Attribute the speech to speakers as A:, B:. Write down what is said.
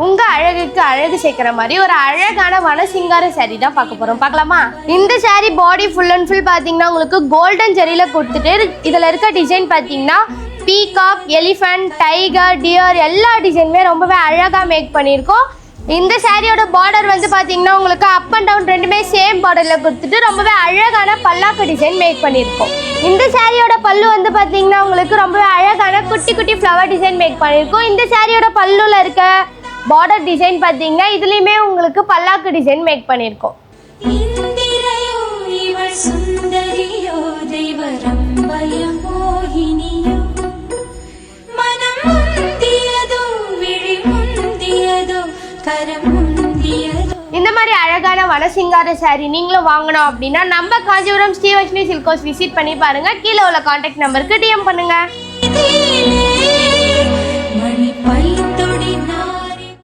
A: உங்கள் அழகுக்கு அழகு சேர்க்குற மாதிரி ஒரு அழகான வனசிங்கார saree தான் பார்க்க போகிறோம். பார்க்கலாமா? இந்த saree body full and full பார்த்தீங்கன்னா உங்களுக்கு கோல்டன் ஜரியில் கொடுத்துட்டு இதில் இருக்க டிசைன் பார்த்தீங்கன்னா பீகாக், எலிஃபண்ட், டைகர், டியர் எல்லா டிசைனுமே ரொம்பவே அழகாக மேக் பண்ணியிருக்கோம். இந்த சாரியோட பார்டர் வந்து பார்த்தீங்கன்னா உங்களுக்கு அப் அண்ட் டவுன் ரெண்டுமே சேம் பார்டரில் கொடுத்துட்டு ரொம்பவே அழகான பல்லாக்கு டிசைன் மேக் பண்ணியிருக்கோம். இந்த சாரியோட பல்லு வந்து பார்த்தீங்கன்னா உங்களுக்கு ரொம்பவே அழகான குட்டி குட்டி ஃப்ளவர் டிசைன் மேக் பண்ணியிருக்கோம். இந்த சாரியோட பல்லுல இருக்க பார்டர் டிசைன் பார்த்தீங்கன்னா இதுலேயுமே உங்களுக்கு பல்லாக்கு டிசைன் மேக் பண்ணியிருக்கோம். இந்த மாதிரி அழகான வனசிங்கார saree நீங்களும் வாங்கணும் அப்படின்னா நம்ம காஞ்சிபுரம் ஸ்ரீவஷ்ணி சில்க் ஹவுஸ் விசிட் பண்ணி பாருங்க. கீழே உள்ள கான்டாக்ட் நம்பருக்கு டிஎம் பண்ணுங்க.